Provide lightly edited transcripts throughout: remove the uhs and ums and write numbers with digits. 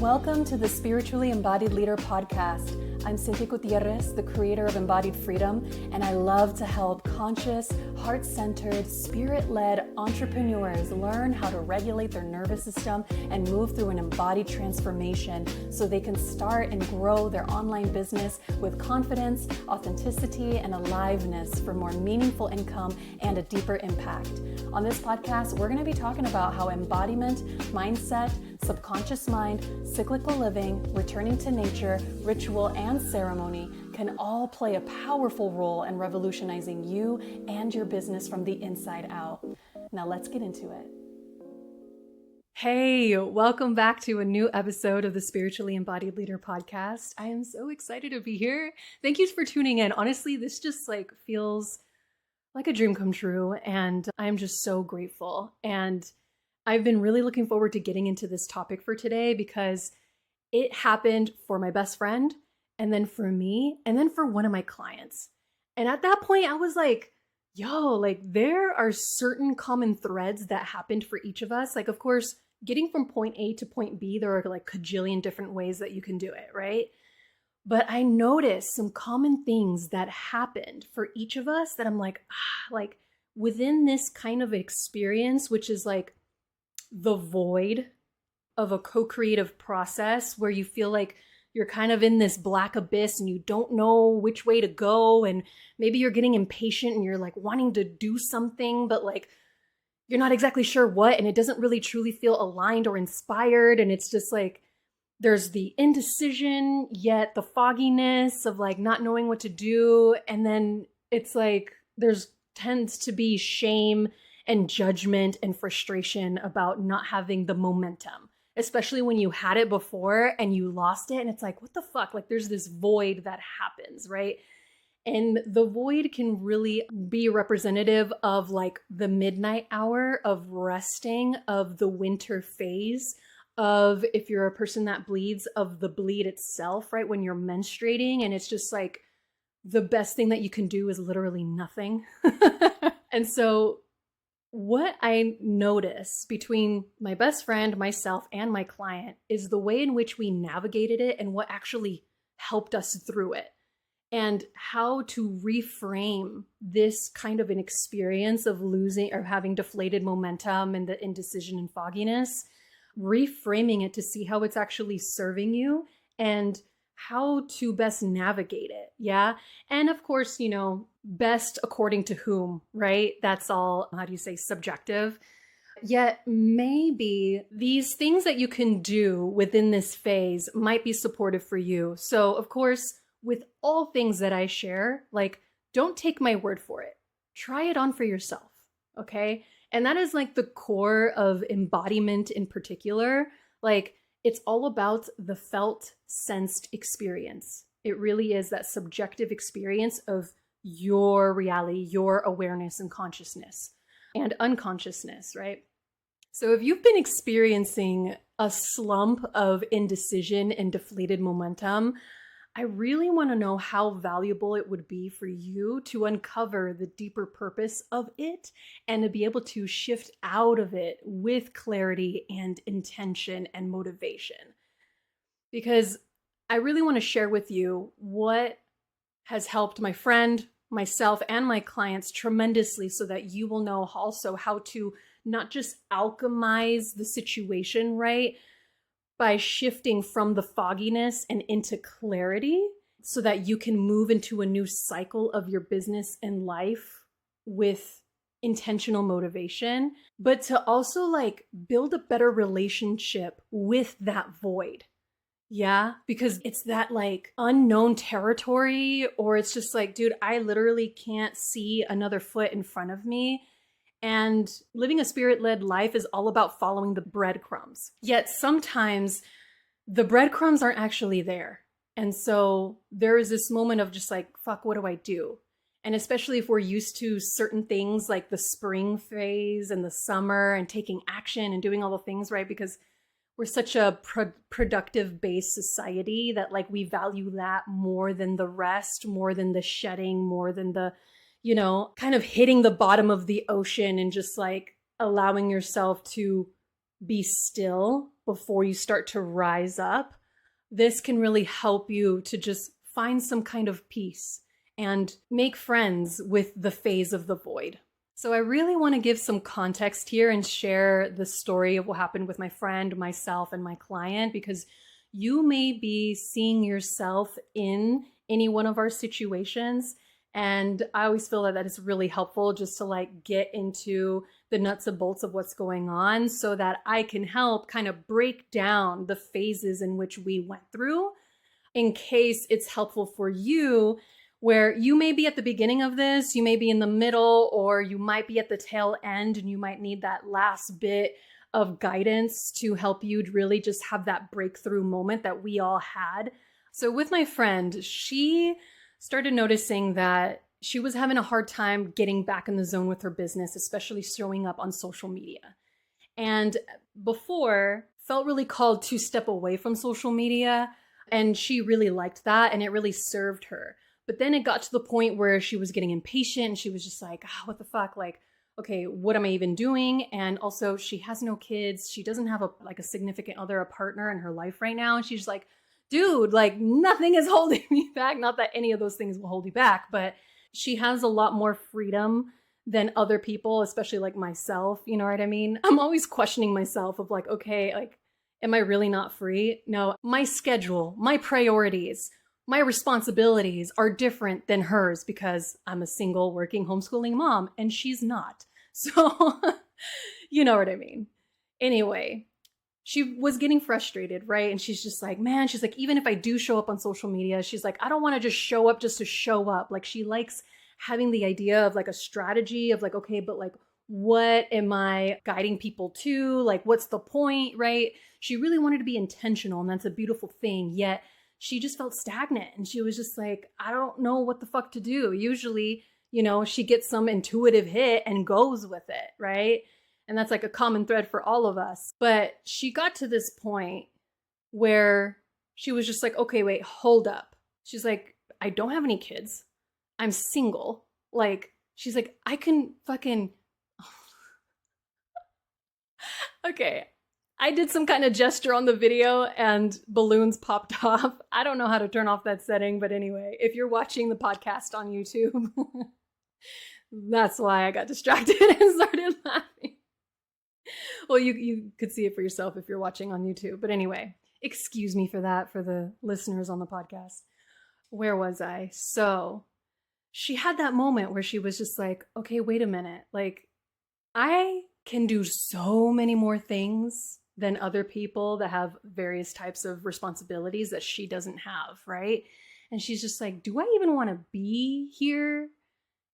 Welcome to the Spiritually Embodied Leader podcast. I'm Cynthia, the creator of Embodied Freedom, and I love to help conscious, heart-centered, spirit-led entrepreneurs learn how to regulate their nervous system and move through an embodied transformation so they can start and grow their online business with confidence, authenticity, and aliveness for more meaningful income and a deeper impact. On this podcast, we're going to be talking about how embodiment, mindset, subconscious mind, cyclical living, returning to nature, ritual, and ceremony can all play a powerful role in revolutionizing you and your business from the inside out. Now let's get into it. Hey, welcome back to a new episode of the Spiritually Embodied Leader podcast. I am so excited to be here. Thank you for tuning in. Honestly, this just feels like a dream come true, and I'm just so grateful. And I've been really looking forward to getting into this topic for today because it happened for my best friend, and then for me, and then for one of my clients. And at that point, I was like, there are certain common threads that happened for each of us. Of course, getting from point A to point B, there are cajillion different ways that you can do it, right? But I noticed some common things that happened for each of us that I'm within this kind of experience, which is the void of a co-creative process where you feel like you're kind of in this black abyss and you don't know which way to go. And maybe you're getting impatient and you're wanting to do something, but you're not exactly sure what, and it doesn't really truly feel aligned or inspired. And it's just there's the indecision, yet the fogginess of not knowing what to do. And then it's there's tends to be shame and judgment and frustration about not having the momentum, especially when you had it before and you lost it. And it's what the fuck? There's this void that happens, right? And the void can really be representative of the midnight hour of resting, of the winter phase, of, if you're a person that bleeds, of the bleed itself, right? When you're menstruating and it's just the best thing that you can do is literally nothing. And so what I notice between my best friend, myself, and my client is the way in which we navigated it and what actually helped us through it, and how to reframe this kind of an experience of losing or having deflated momentum and the indecision and fogginess, reframing it to see how it's actually serving you and how to best navigate it. Yeah. And of course, best according to whom, right? That's all, subjective. Yet maybe these things that you can do within this phase might be supportive for you. So of course, with all things that I share, don't take my word for it. Try it on for yourself. Okay. And that is the core of embodiment in particular. It's all about the felt, sensed experience. It really is that subjective experience of your reality, your awareness and consciousness and unconsciousness, right? So if you've been experiencing a slump of indecision and deflated momentum, I really want to know how valuable it would be for you to uncover the deeper purpose of it and to be able to shift out of it with clarity and intention and motivation. Because I really want to share with you what has helped my friend, myself, and my clients tremendously so that you will know also how to not just alchemize the situation, right? By shifting from the fogginess and into clarity so that you can move into a new cycle of your business and life with intentional motivation, but to also build a better relationship with that void. Yeah, because it's that unknown territory, or it's just dude, I literally can't see another foot in front of me. And living a spirit-led life is all about following the breadcrumbs. Yet sometimes the breadcrumbs aren't actually there. And so there is this moment of just fuck, what do I do? And especially if we're used to certain things like the spring phase and the summer and taking action and doing all the things, right? Because we're such a productive-based society that we value that more than the rest, more than the shedding, more than the kind of hitting the bottom of the ocean and just allowing yourself to be still before you start to rise up, this can really help you to just find some kind of peace and make friends with the phase of the void. So I really want to give some context here and share the story of what happened with my friend, myself, and my client, because you may be seeing yourself in any one of our situations. And I always feel that is really helpful just to like get into the nuts and bolts of what's going on so that I can help kind of break down the phases in which we went through in case it's helpful for you, where you may be at the beginning of this, you may be in the middle, or you might be at the tail end and you might need that last bit of guidance to help you really just have that breakthrough moment that we all had. So with my friend, she started noticing that she was having a hard time getting back in the zone with her business, especially showing up on social media. And before, felt really called to step away from social media, and she really liked that, and it really served her. But then it got to the point where she was getting impatient, and she was just like, what the fuck? Like, okay, what am I even doing? And also, she has no kids. She doesn't have a significant other, a partner in her life right now. And she's like, dude, like nothing is holding me back. Not that any of those things will hold you back, but she has a lot more freedom than other people, especially like myself. You know what I mean? I'm always questioning myself of like, okay, like, am I really not free? No, my schedule, my priorities, my responsibilities are different than hers because I'm a single working homeschooling mom and she's not. So, you know what I mean? Anyway, she was getting frustrated, right? And she's just like, man, she's like, even if I do show up on social media, she's like, I don't want to just show up just to show up. Like she likes having the idea of like a strategy of like, okay, but like, what am I guiding people to? Like, what's the point, right? She really wanted to be intentional, and that's a beautiful thing. Yet she just felt stagnant, and she was just like, I don't know what the fuck to do. Usually, you know, she gets some intuitive hit and goes with it, right? And that's like a common thread for all of us. But she got to this point where she was just like, okay, wait, hold up. She's like, I don't have any kids. I'm single. Like, she's like, I can fucking... Okay, I did some kind of gesture on the video and balloons popped off. I don't know how to turn off that setting, but anyway, if you're watching the podcast on YouTube, that's why I got distracted and started laughing. Well, you could see it for yourself if you're watching on YouTube. But anyway, excuse me for that for the listeners on the podcast. Where was I? So she had that moment where she was just like, okay, wait a minute. Like, I can do so many more things than other people that have various types of responsibilities that she doesn't have, right? And she's just like, do I even want to be here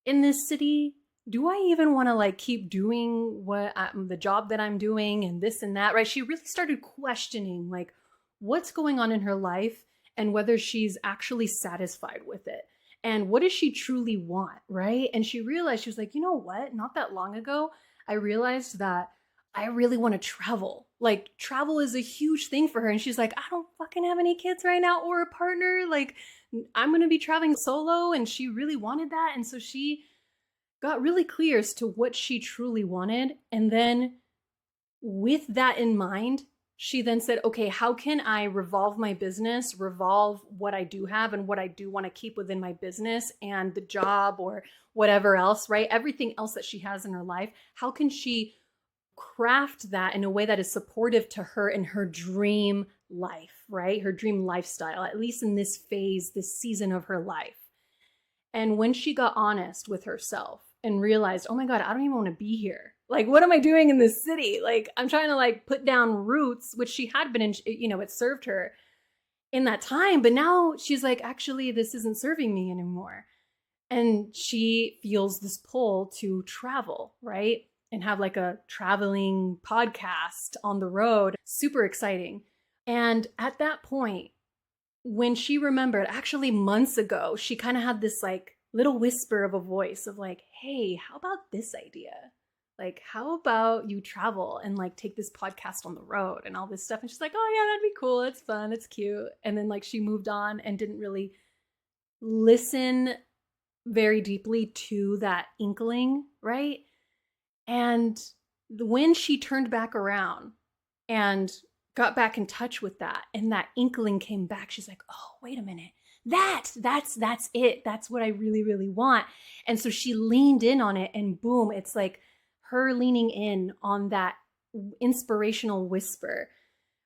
in this city? Do I even want to like keep doing the job that I'm doing and this and that, right? She really started questioning like what's going on in her life and whether she's actually satisfied with it. And what does she truly want, right? And she realized, she was like, you know what? Not that long ago, I realized that I really want to travel. Like travel is a huge thing for her. And she's like, I don't fucking have any kids right now or a partner. Like I'm going to be traveling solo. And she really wanted that. And so she got really clear as to what she truly wanted. And then with that in mind, she then said, okay, how can I revolve my business, revolve what I do have and what I do want to keep within my business and the job or whatever else, right? Everything else that she has in her life. How can she craft that in a way that is supportive to her in her dream life, right? Her dream lifestyle, at least in this phase, this season of her life. And when she got honest with herself and realized, oh my God, I don't even want to be here. Like, what am I doing in this city? Like, I'm trying to like put down roots, which she had been in, you know, it served her in that time. But now she's like, actually, this isn't serving me anymore. And she feels this pull to travel, right? And have like a traveling podcast on the road. Super exciting. And at that point, when she remembered, actually months ago, she kind of had this like little whisper of a voice of like, hey, how about this idea? Like, how about you travel and like take this podcast on the road and all this stuff? And she's like, oh yeah, that'd be cool. It's fun. It's cute. And then like she moved on and didn't really listen very deeply to that inkling, right? And when she turned back around and got back in touch with that, and that inkling came back. She's like, oh, wait a minute. That's it. That's what I really, really want. And so she leaned in on it, and boom, it's like her leaning in on that inspirational whisper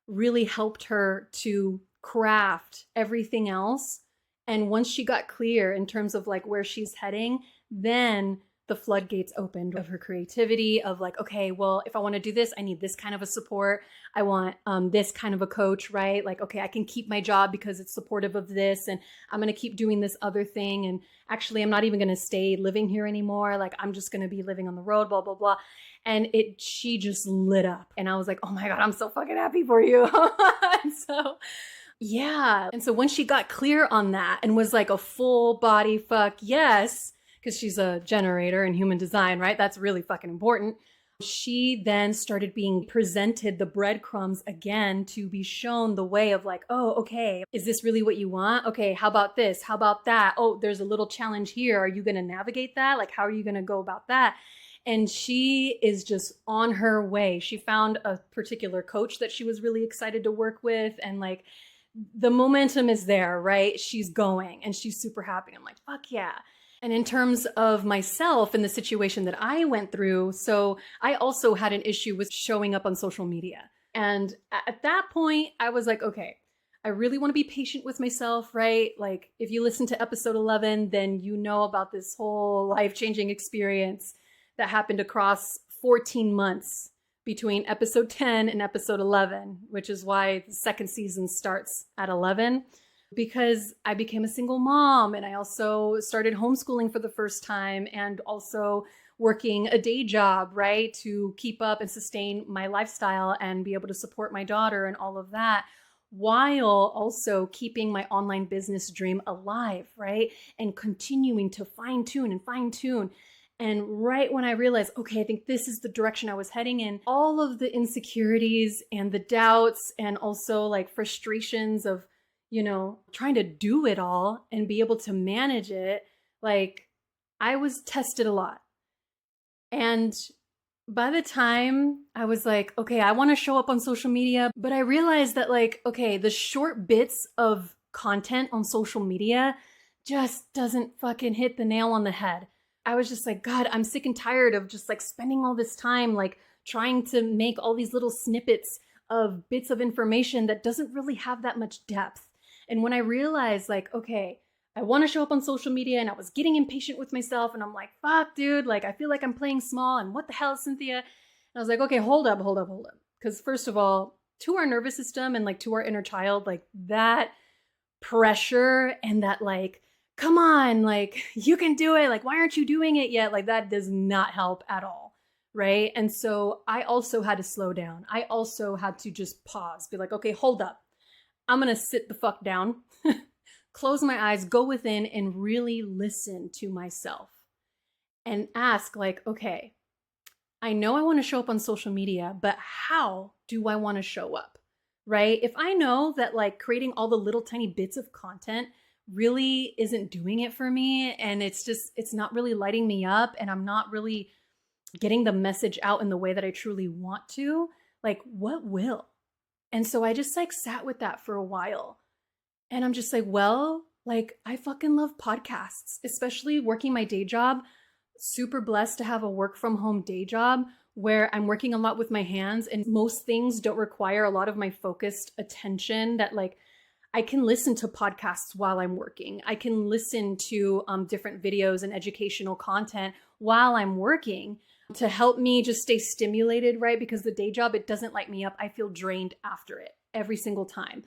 really helped her to craft everything else. And once she got clear in terms of like where she's heading, then the floodgates opened of her creativity of like, okay, well, if I want to do this, I need this kind of a support. I want this kind of a coach, right? Like, okay, I can keep my job because it's supportive of this, and I'm going to keep doing this other thing. And actually, I'm not even going to stay living here anymore. Like, I'm just going to be living on the road, blah, blah, blah. And she just lit up. And I was like, oh my God, I'm so fucking happy for you. And so, yeah. And so when she got clear on that and was like a full body fuck yes, because she's a generator in human design, right? That's really fucking important. She then started being presented the breadcrumbs again to be shown the way of like, oh, okay, is this really what you want? Okay, how about this? How about that? Oh, there's a little challenge here. Are you going to navigate that? Like, how are you going to go about that? And she is just on her way. She found a particular coach that she was really excited to work with. And like, the momentum is there, right? She's going and she's super happy. I'm like, fuck yeah. And in terms of myself and the situation that I went through, so I also had an issue with showing up on social media. And at that point, I was like, okay, I really want to be patient with myself, right? Like if you listen to episode 11, then you know about this whole life-changing experience that happened across 14 months between episode 10 and episode 11, which is why the second season starts at 11. Because I became a single mom, and I also started homeschooling for the first time, and also working a day job, right, to keep up and sustain my lifestyle and be able to support my daughter and all of that, while also keeping my online business dream alive, right, and continuing to fine tune. And right when I realized, okay, I think this is the direction I was heading in, all of the insecurities and the doubts and also like frustrations of, you know, trying to do it all and be able to manage it, like I was tested a lot. And by the time I was like, okay, I want to show up on social media, but I realized that like, okay, the short bits of content on social media just doesn't fucking hit the nail on the head. I was just like, God, I'm sick and tired of just like spending all this time like trying to make all these little snippets of bits of information that doesn't really have that much depth. And when I realized like, okay, I want to show up on social media, and I was getting impatient with myself, and I'm like, fuck, dude, like I feel like I'm playing small, and what the hell, Cynthia? And I was like, okay, hold up. Because first of all, to our nervous system and like to our inner child, like that pressure and that like, come on, like you can do it. Like, why aren't you doing it yet? Like that does not help at all. Right. And so I also had to slow down. I also had to just pause, be like, okay, hold up. I'm going to sit the fuck down, close my eyes, go within and really listen to myself and ask like, okay, I know I want to show up on social media, but how do I want to show up? Right? If I know that like creating all the little tiny bits of content really isn't doing it for me, and it's not really lighting me up, and I'm not really getting the message out in the way that I truly want to, like what will? And so I just like sat with that for a while. And I'm just like, well, like I fucking love podcasts, especially working my day job. Super blessed to have a work from home day job where I'm working a lot with my hands, and most things don't require a lot of my focused attention. That like I can listen to podcasts while I'm working. I can listen to different videos and educational content while I'm working to help me just stay stimulated, right? Because the day job, it doesn't light me up. I feel drained after it every single time.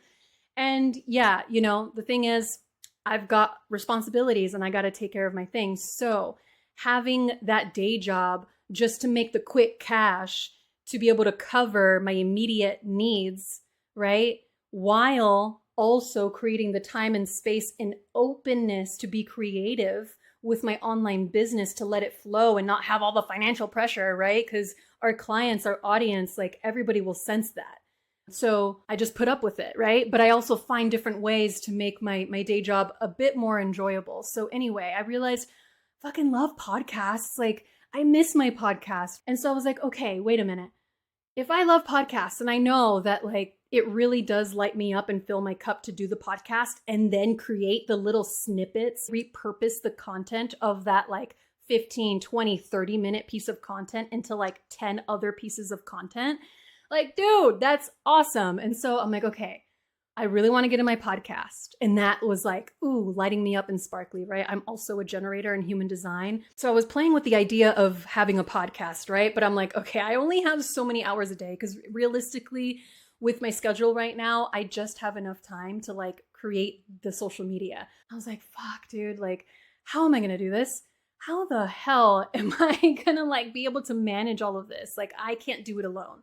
And yeah, you know, the thing is, I've got responsibilities and I got to take care of my things. So having that day job just to make the quick cash to be able to cover my immediate needs, right? While also creating the time and space and openness to be creative with my online business, to let it flow and not have all the financial pressure, right? Because our clients, our audience, like everybody will sense that. So I just put up with it, right? But I also find different ways to make my day job a bit more enjoyable. So anyway, I realized fucking love podcasts. Like I miss my podcast. And so I was like, okay, wait a minute. If I love podcasts and I know that like it really does light me up and fill my cup to do the podcast and then create the little snippets, repurpose the content of that like 15, 20, 30-minute piece of content into like 10 other pieces of content. Like, dude, that's awesome. And so I'm like, okay, I really want to get in my podcast. And that was like, ooh, lighting me up and sparkly, right? I'm also a generator in human design. So I was playing with the idea of having a podcast, right? But I'm like, okay, I only have so many hours a day because realistically, with my schedule right now, I just have enough time to like create the social media. I was like, fuck, dude, like, how am I going to do this? How the hell am I going to like be able to manage all of this? Like, I can't do it alone.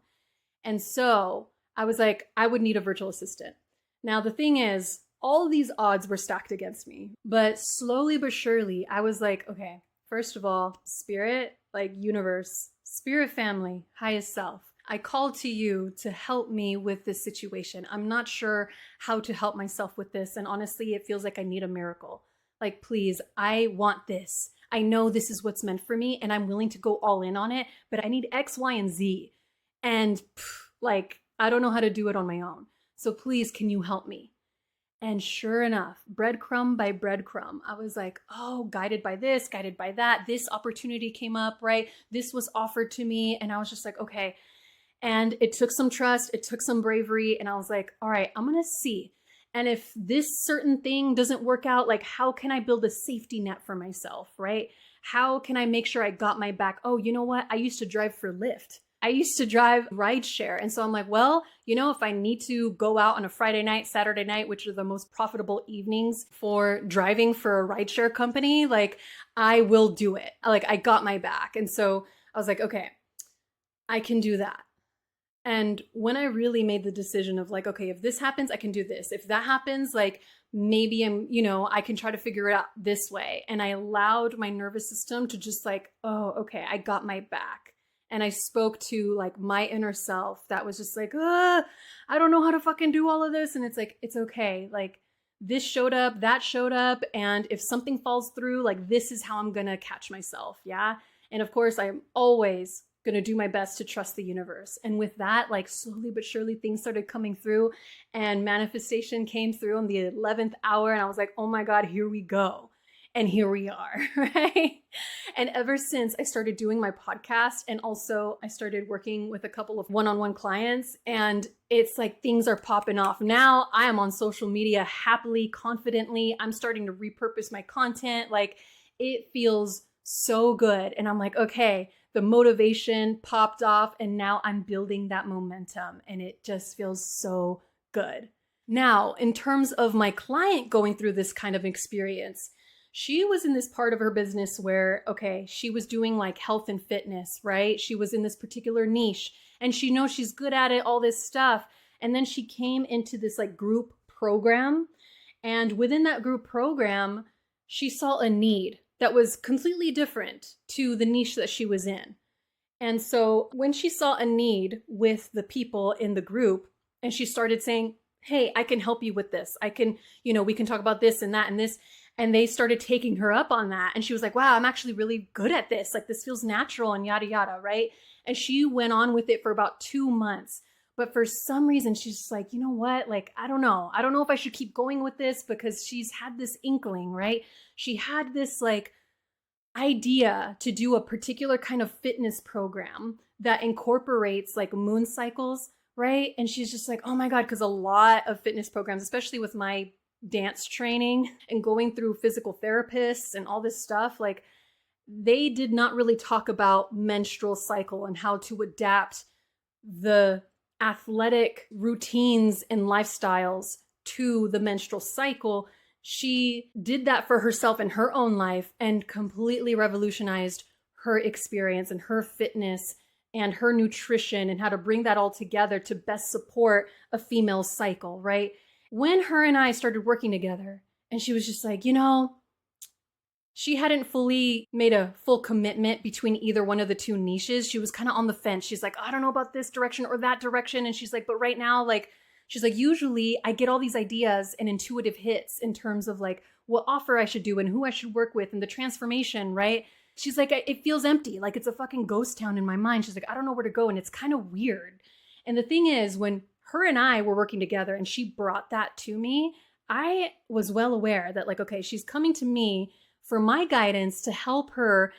And so I was like, I would need a virtual assistant. Now, the thing is, all of these odds were stacked against me, but slowly but surely, I was like, okay, first of all, spirit, like universe, spirit family, highest self, I call to you to help me with this situation. I'm not sure how to help myself with this. And honestly, it feels like I need a miracle. Like, please, I want this. I know this is what's meant for me and I'm willing to go all in on it, but I need X, Y, and Z. And like, I don't know how to do it on my own. So please, can you help me? And sure enough, breadcrumb by breadcrumb, I was like, oh, guided by this, guided by that. This opportunity came up, right? This was offered to me. And I was just like, okay. And it took some trust. It took some bravery. And I was like, all right, I'm going to see. And if this certain thing doesn't work out, like, how can I build a safety net for myself, right? How can I make sure I got my back? Oh, you know what? I used to drive for Lyft. I used to drive rideshare. And so I'm like, well, you know, if I need to go out on a Friday night, Saturday night, which are the most profitable evenings for driving for a rideshare company, like I will do it. Like I got my back. And so I was like, okay, I can do that. And when I really made the decision of like, okay, if this happens, I can do this. If that happens, like maybe I can try to figure it out this way. And I allowed my nervous system to just like, oh, okay, I got my back. And I spoke to like my inner self that was just like, I don't know how to fucking do all of this. And it's like, it's okay. Like this showed up, that showed up. And if something falls through, like this is how I'm going to catch myself. Yeah. And of course, I'm always going to do my best to trust the universe. And with that, like slowly but surely things started coming through and manifestation came through on the 11th hour. And I was like, oh my God, here we go. And here we are, right? And ever since I started doing my podcast and also I started working with a couple of one-on-one clients and it's like things are popping off. Now I am on social media happily, confidently. I'm starting to repurpose my content. Like it feels so good. And I'm like, okay, the motivation popped off and now I'm building that momentum and it just feels so good. Now, in terms of my client going through this kind of experience, she was in this part of her business where, okay, she was doing like health and fitness, right? She was in this particular niche and she knows she's good at it, all this stuff. And then she came into this like group program. And within that group program, she saw a need that was completely different to the niche that she was in. And so when she saw a need with the people in the group and she started saying, hey, I can help you with this. I can, we can talk about this and that and this. And they started taking her up on that. And she was like, wow, I'm actually really good at this. Like this feels natural and yada, yada, right? And she went on with it for about 2 months. But for some reason, she's just like, you know what? Like, I don't know. I don't know if I should keep going with this because she's had this inkling, right? She had this like idea to do a particular kind of fitness program that incorporates like moon cycles, right? And she's just like, oh my God, because a lot of fitness programs, especially with my dance training and going through physical therapists and all this stuff, like they did not really talk about menstrual cycle and how to adapt the athletic routines and lifestyles to the menstrual cycle. She did that for herself in her own life and completely revolutionized her experience and her fitness and her nutrition and how to bring that all together to best support a female cycle, right? When her and I started working together and she was just like, she hadn't fully made a full commitment between either one of the two niches. She was kind of on the fence. She's like, I don't know about this direction or that direction. And she's like, but right now, like, she's like, usually I get all these ideas and intuitive hits in terms of like what offer I should do and who I should work with and the transformation, right? She's like, it feels empty. Like it's a fucking ghost town in my mind. She's like, I don't know where to go. And it's kind of weird. And the thing is, when her and I were working together and she brought that to me, I was well aware that like, okay, she's coming to me for my guidance to help her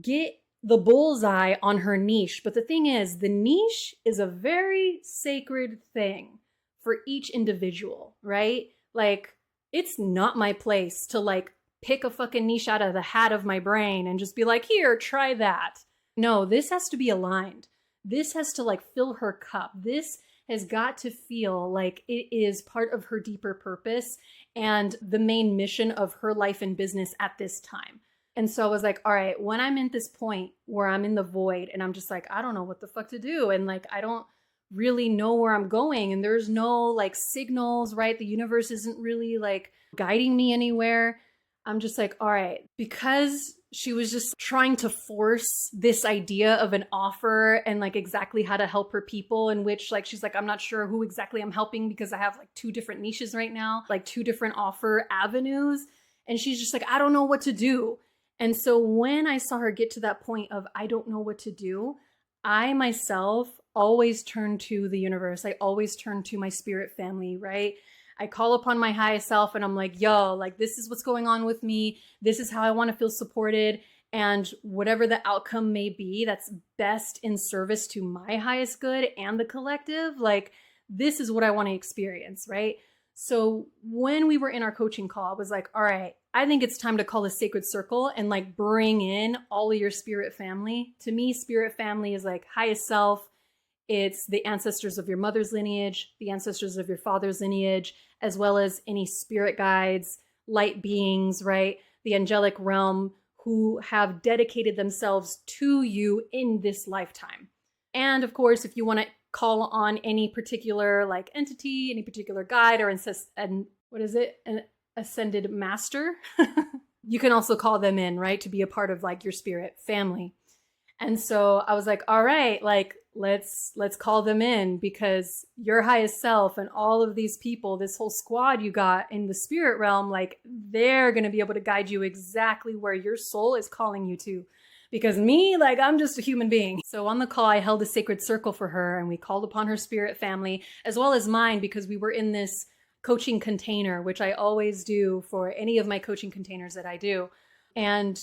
get the bullseye on her niche. But the thing is, the niche is a very sacred thing for each individual, right? Like, it's not my place to like pick a fucking niche out of the hat of my brain and just be like, here, try that. No, this has to be aligned. This has to like fill her cup. This has got to feel like it is part of her deeper purpose and the main mission of her life and business at this time. And so I was like, all right, when I'm at this point where I'm in the void and I'm just like, I don't know what the fuck to do. And like, I don't really know where I'm going. And there's no like signals, right? The universe isn't really like guiding me anywhere. I'm just like, all right, because she was just trying to force this idea of an offer and like exactly how to help her people, in which like, she's like, I'm not sure who exactly I'm helping because I have like 2 different niches right now, like 2 different offer avenues. And she's just like, I don't know what to do. And so when I saw her get to that point of, I don't know what to do, I myself always turn to the universe. I always turn to my spirit family, right? I call upon my highest self and I'm like, yo, like this is what's going on with me. This is how I want to feel supported. And whatever the outcome may be, that's best in service to my highest good and the collective. Like, this is what I want to experience, right? So when we were in our coaching call, I was like, all right, I think it's time to call a sacred circle and like bring in all of your spirit family. To me, spirit family is like highest self. It's the ancestors of your mother's lineage, the ancestors of your father's lineage, as well as any spirit guides, light beings, right? The angelic realm who have dedicated themselves to you in this lifetime. And of course, if you want to call on any particular like entity, any particular guide or an ascended master, you can also call them in, right? To be a part of like your spirit family. And so I was like, all right, like, let's call them in, because your highest self and all of these people, this whole squad you got in the spirit realm, like they're going to be able to guide you exactly where your soul is calling you to. Because me, like, I'm just a human being. So on the call, I held a sacred circle for her and we called upon her spirit family as well as mine, because we were in this coaching container, which I always do for any of my coaching containers that I do. And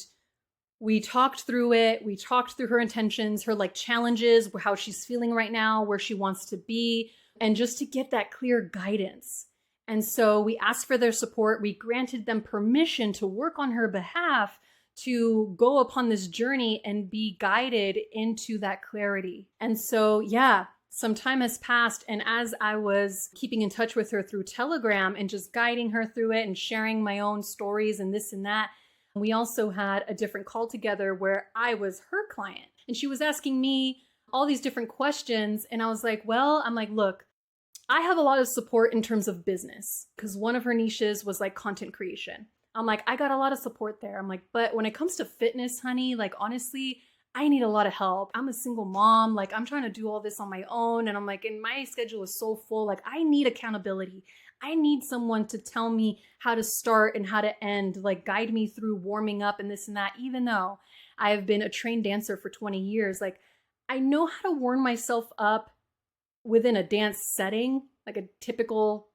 we talked through it. We talked through her intentions, her like challenges, how she's feeling right now, where she wants to be, and just to get that clear guidance. And so we asked for their support. We granted them permission to work on her behalf to go upon this journey and be guided into that clarity. And so, yeah, some time has passed. And as I was keeping in touch with her through Telegram and just guiding her through it and sharing my own stories and this and that, we also had a different call together where I was her client and she was asking me all these different questions. And I was like, well, I'm like, look, I have a lot of support in terms of business, because one of her niches was like content creation. I'm like, I got a lot of support there. I'm like, but when it comes to fitness, honey, like honestly, I need a lot of help. I'm a single mom. Like I'm trying to do all this on my own. And I'm like, and my schedule is so full. Like I need accountability. I need someone to tell me how to start and how to end, like guide me through warming up and this and that. Even though I have been a trained dancer for 20 years, like I know how to warm myself up within a dance setting, like a typical,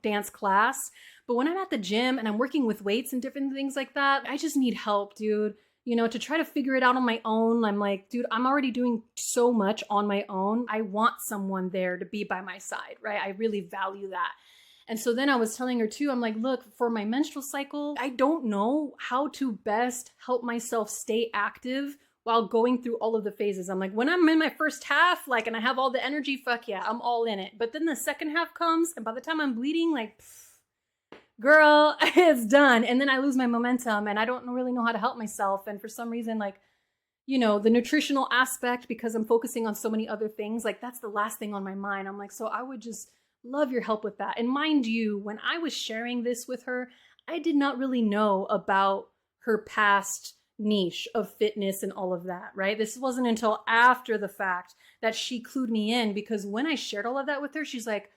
dance class. But when I'm at the gym and I'm working with weights and different things like that, I just need help, dude. To try to figure it out on my own. I'm like, dude, I'm already doing so much on my own. I want someone there to be by my side, right? I really value that. And so then I was telling her too, I'm like, look, for my menstrual cycle, I don't know how to best help myself stay active while going through all of the phases. I'm like, when I'm in my first half, like, and I have all the energy, fuck yeah, I'm all in it. But then the second half comes, and by the time I'm bleeding, like, girl, it's done. And then I lose my momentum and I don't really know how to help myself. And for some reason, like, the nutritional aspect, because I'm focusing on so many other things, like that's the last thing on my mind. I'm like, so I would just love your help with that. And mind you, when I was sharing this with her, I did not really know about her past niche of fitness and all of that, right? This wasn't until after the fact that she clued me in, because when I shared all of that with her, she's like,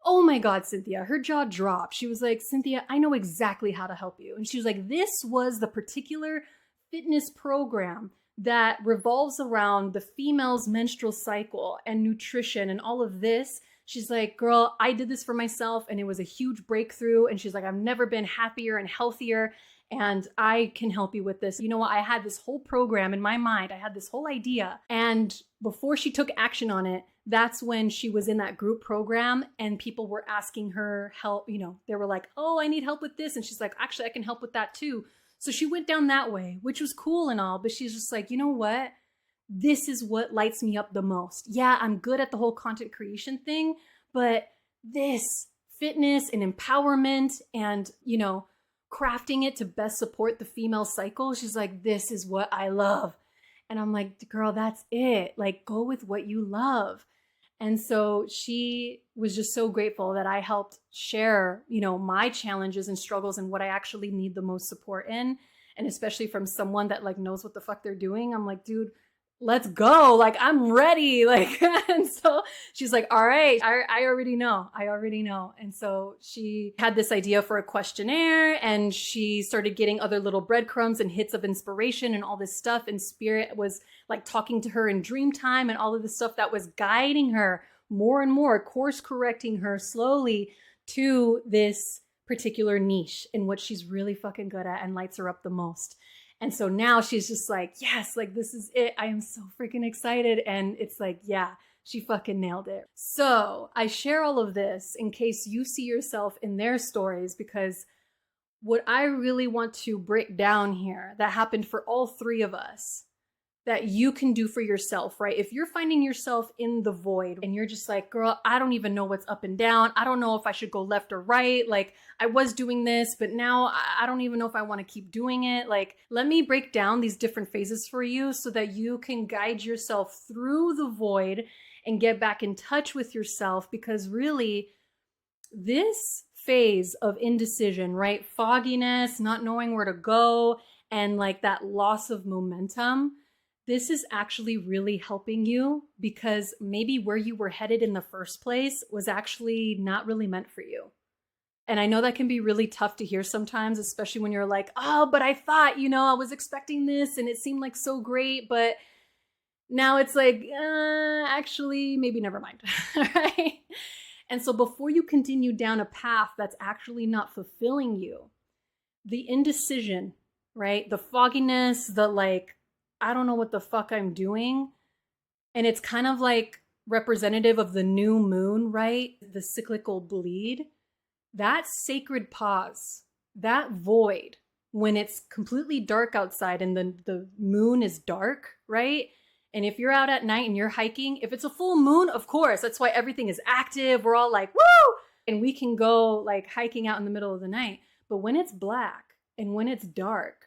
oh my God, Cynthia, her jaw dropped. She was like, Cynthia, I know exactly how to help you. And she was like, this was the particular fitness program that revolves around the female's menstrual cycle and nutrition and all of this She's like, girl, I did this for myself and it was a huge breakthrough. And she's like, I've never been happier and healthier. And I can help you with this. You know what? I had this whole program in my mind. I had this whole idea. And before she took action on it, that's when she was in that group program and people were asking her help. You know, they were like, oh, I need help with this. And she's like, actually, I can help with that too. So she went down that way, which was cool and all. But she's just like, you know what? This is what lights me up the most. Yeah, I'm good at the whole content creation thing, but this fitness and empowerment and, you know, crafting it to best support the female cycle, she's like, this is what I love. And I'm like, girl, that's it. Like, go with what you love. And so she was just so grateful that I helped share, you know, my challenges and struggles and what I actually need the most support in. And especially from someone that like knows what the fuck they're doing. I'm like, dude, let's go. Like, I'm ready. Like, and so she's like, all right, I already know. I already know. And so she had this idea for a questionnaire and she started getting other little breadcrumbs and hits of inspiration and all this stuff. And Spirit was like talking to her in dream time and all of this stuff that was guiding her more and more, course correcting her slowly to this particular niche in what she's really fucking good at and lights her up the most. And so now she's just like, yes, like this is it. I am so freaking excited. And it's like, yeah, she fucking nailed it. So I share all of this in case you see yourself in their stories, because what I really want to break down here that happened for all three of us that you can do for yourself, right? If you're finding yourself in the void and you're just like, girl, I don't even know what's up and down. I don't know if I should go left or right. Like, I was doing this, but now I don't even know if I want to keep doing it. Like, let me break down these different phases for you so that you can guide yourself through the void and get back in touch with yourself. Because really, this phase of indecision, right? Fogginess, not knowing where to go, and like that loss of momentum, this is actually really helping you because maybe where you were headed in the first place was actually not really meant for you. And I know that can be really tough to hear sometimes, especially when you're like, oh, but I thought, you know, I was expecting this and it seemed like so great, but now it's like, actually, maybe never mind, right? And so before you continue down a path that's actually not fulfilling you, the indecision, right? The fogginess, the like, I don't know what the fuck I'm doing. And it's kind of like representative of the new moon, right? The cyclical bleed. That sacred pause, that void, when it's completely dark outside and the moon is dark, right? And if you're out at night and you're hiking, if it's a full moon, of course, that's why everything is active. We're all like, woo! And we can go like hiking out in the middle of the night. But when it's black and when it's dark,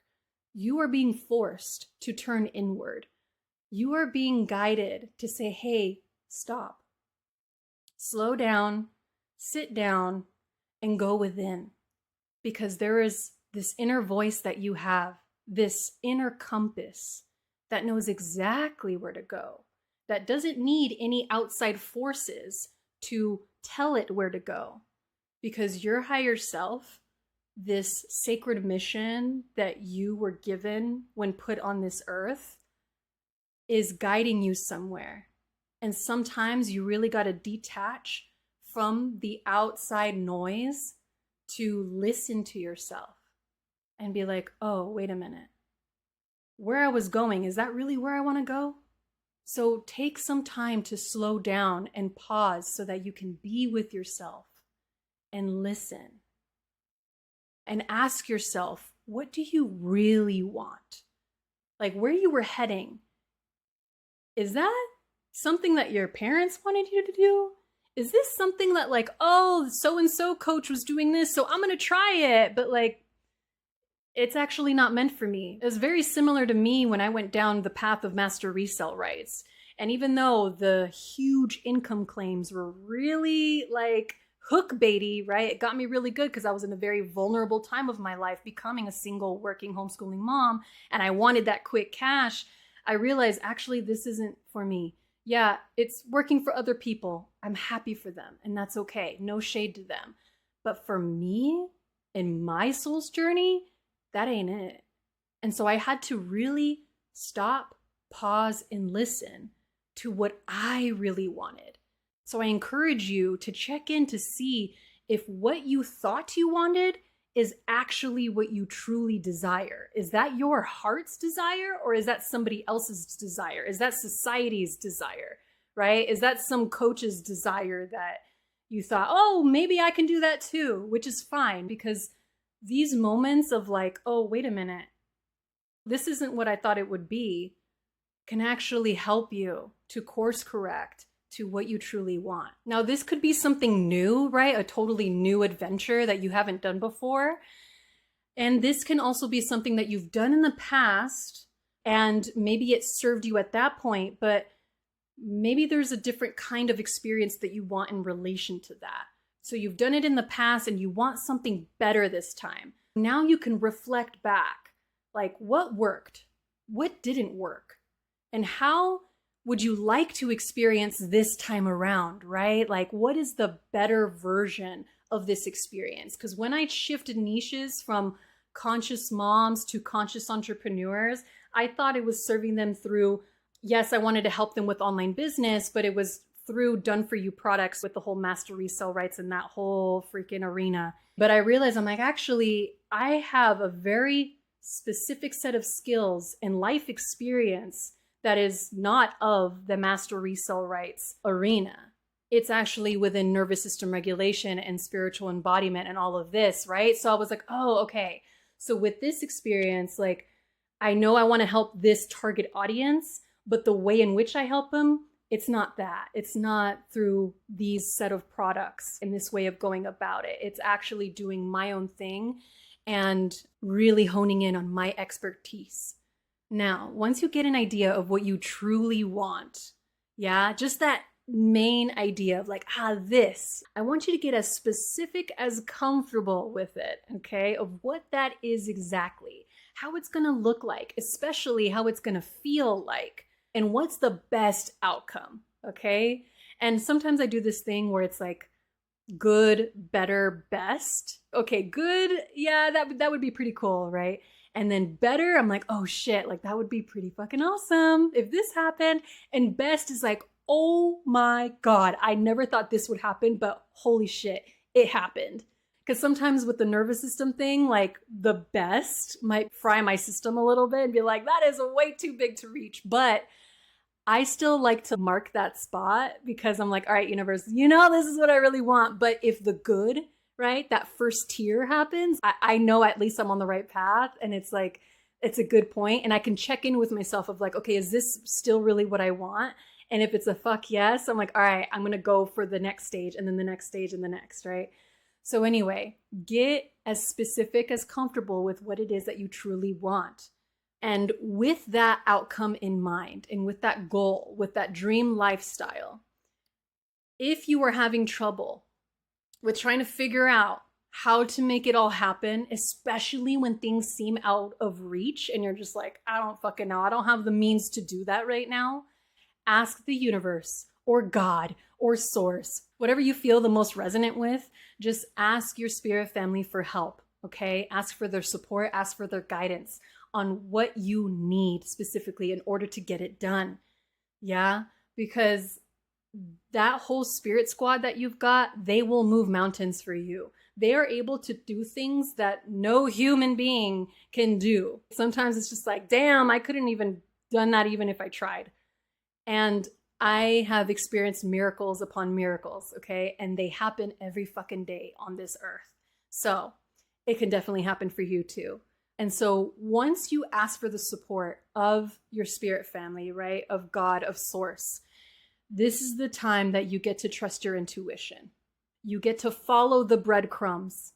you are being forced to turn inward. You are being guided to say, hey, stop, slow down, sit down, and go within. Because there is this inner voice that you have, this inner compass that knows exactly where to go, that doesn't need any outside forces to tell it where to go. Because your higher self, this sacred mission that you were given when put on this earth, is guiding you somewhere. And sometimes you really got to detach from the outside noise to listen to yourself and be like, oh, wait a minute. Where I was going, is that really where I want to go? So take some time to slow down and pause so that you can be with yourself and listen. And ask yourself, what do you really want? Like where you were heading, is that something that your parents wanted you to do? Is this something that like, oh, so-and-so coach was doing this, so I'm going to try it, but like, it's actually not meant for me. It was very similar to me when I went down the path of master resale rights. And even though the huge income claims were really like hook baity, right? It got me really good because I was in a very vulnerable time of my life, becoming a single working homeschooling mom, and I wanted that quick cash. I realized actually this isn't for me. Yeah, it's working for other people. I'm happy for them, and that's okay. No shade to them. But for me, in my soul's journey, that ain't it. And so I had to really stop, pause, and listen to what I really wanted. So I encourage you to check in to see if what you thought you wanted is actually what you truly desire. Is that your heart's desire, or is that somebody else's desire? Is that society's desire, right? Is that some coach's desire that you thought, oh, maybe I can do that too, which is fine, because these moments of like, oh, wait a minute, this isn't what I thought it would be, can actually help you to course correct to what you truly want. Now, this could be something new, right? A totally new adventure that you haven't done before. And this can also be something that you've done in the past, and maybe it served you at that point, but maybe there's a different kind of experience that you want in relation to that. So you've done it in the past and you want something better this time. Now you can reflect back, like what worked, what didn't work, and how would you like to experience this time around, right? Like, what is the better version of this experience? Because when I shifted niches from conscious moms to conscious entrepreneurs, I thought it was serving them through, yes, I wanted to help them with online business, but it was through done-for-you products with the whole master resale rights and that whole freaking arena. But I realized, I'm like, actually, I have a very specific set of skills and life experience that is not of the master resale rights arena. It's actually within nervous system regulation and spiritual embodiment and all of this, right? So I was like, oh, okay. So with this experience, like, I know I want to help this target audience, but the way in which I help them, it's not that. It's not through these set of products and this way of going about it. It's actually doing my own thing and really honing in on my expertise. Now, once you get an idea of what you truly want, yeah, just that main idea of like, this, I want you to get as specific as comfortable with it, okay, of what that is exactly, how it's going to look like, especially how it's going to feel like, and what's the best outcome, okay? And sometimes I do this thing where it's like good, better, best. Okay, good, yeah, that would be pretty cool, right? And then better, I'm like, oh shit, like that would be pretty fucking awesome if this happened. And best is like, oh my God, I never thought this would happen, but holy shit, it happened. Because sometimes with the nervous system thing, like the best might fry my system a little bit and be like, that is way too big to reach. But I still like to mark that spot because I'm like, all right, universe, this is what I really want. But if the good, right, that first tier happens, I know at least I'm on the right path, and it's like, it's a good point, and I can check in with myself of like, okay, is this still really what I want? And if it's a fuck yes, I'm like, all right, I'm gonna go for the next stage, and then the next stage, and the next, right? So anyway, get as specific as comfortable with what it is that you truly want. And with that outcome in mind, and with that goal, with that dream lifestyle, if you are having trouble with trying to figure out how to make it all happen, especially when things seem out of reach and you're just like, I don't fucking know, I don't have the means to do that right now, ask the universe or God or source, whatever you feel the most resonant with, just ask your spirit family for help, okay? Ask for their support, ask for their guidance on what you need specifically in order to get it done, yeah? Because that whole spirit squad that you've got, they will move mountains for you. They are able to do things that no human being can do. Sometimes it's just like, damn, I couldn't even done that even if I tried. And I have experienced miracles upon miracles, okay? And they happen every fucking day on this earth. So it can definitely happen for you too. And so once you ask for the support of your spirit family, right? Of God, of source, this is the time that you get to trust your intuition. You get to follow the breadcrumbs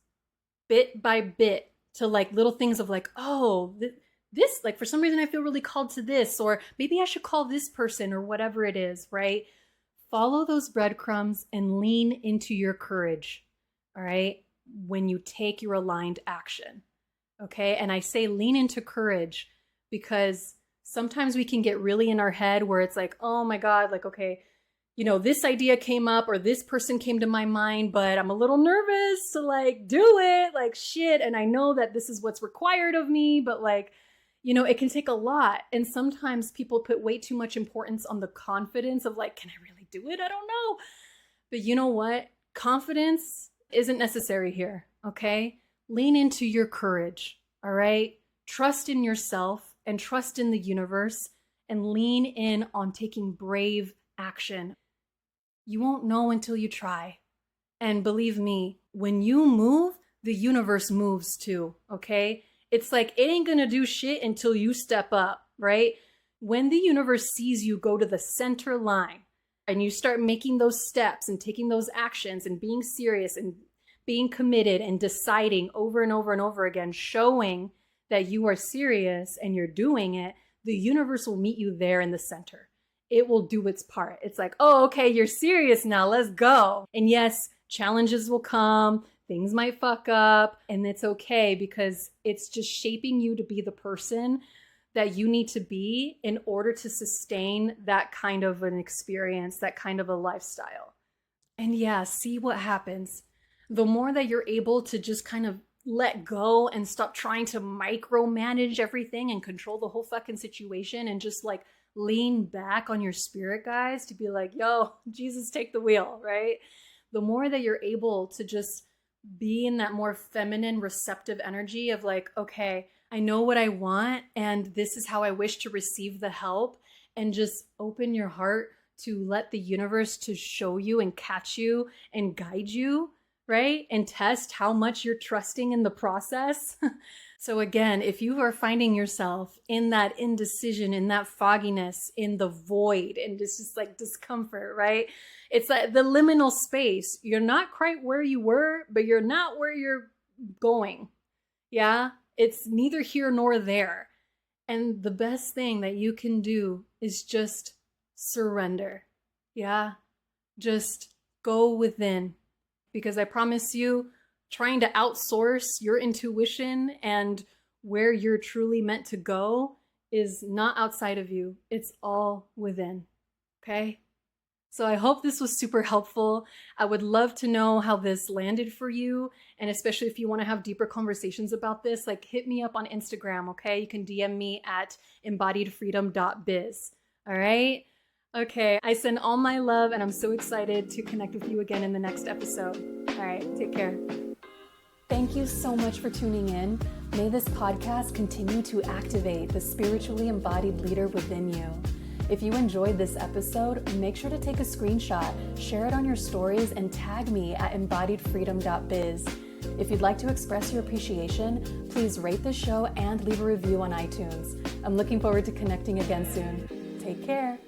bit by bit to like little things of like, oh, this, like for some reason I feel really called to this, or maybe I should call this person or whatever it is, right? Follow those breadcrumbs and lean into your courage, all right? When you take your aligned action, okay? And I say lean into courage because sometimes we can get really in our head where it's like, oh my God, like, okay, this idea came up or this person came to my mind, but I'm a little nervous to like do it, like shit. And I know that this is what's required of me, but like, it can take a lot. And sometimes people put way too much importance on the confidence of like, can I really do it? I don't know. But you know what? Confidence isn't necessary here, okay? Lean into your courage, all right? Trust in yourself and trust in the universe and lean in on taking brave action. You won't know until you try. And believe me, when you move, the universe moves too, okay? It's like it ain't gonna do shit until you step up, right? When the universe sees you go to the center line and you start making those steps and taking those actions and being serious and being committed and deciding over and over and over again, showing that you are serious and you're doing it, the universe will meet you there in the center. It will do its part. It's like, oh, okay, you're serious now, let's go. And yes, challenges will come, things might fuck up, and it's okay because it's just shaping you to be the person that you need to be in order to sustain that kind of an experience, that kind of a lifestyle. And yeah, see what happens. The more that you're able to just kind of let go and stop trying to micromanage everything and control the whole fucking situation and just like lean back on your spirit guides to be like, yo, Jesus, take the wheel, right? The more that you're able to just be in that more feminine, receptive energy of like, okay, I know what I want and this is how I wish to receive the help, and just open your heart to let the universe to show you and catch you and guide you, right? And test how much you're trusting in the process. So again, if you are finding yourself in that indecision, in that fogginess, in the void, and it's just like discomfort, right? It's like the liminal space. You're not quite where you were, but you're not where you're going. Yeah? It's neither here nor there. And the best thing that you can do is just surrender. Yeah? Just go within. Because I promise you, trying to outsource your intuition and where you're truly meant to go is not outside of you. It's all within. Okay? So I hope this was super helpful. I would love to know how this landed for you. And especially if you want to have deeper conversations about this, like hit me up on Instagram, okay? You can DM me at embodiedfreedom.biz. All right? Okay, I send all my love and I'm so excited to connect with you again in the next episode. All right, take care. Thank you so much for tuning in. May this podcast continue to activate the spiritually embodied leader within you. If you enjoyed this episode, make sure to take a screenshot, share it on your stories, and tag me at embodiedfreedom.biz. If you'd like to express your appreciation, please rate the show and leave a review on iTunes. I'm looking forward to connecting again soon. Take care.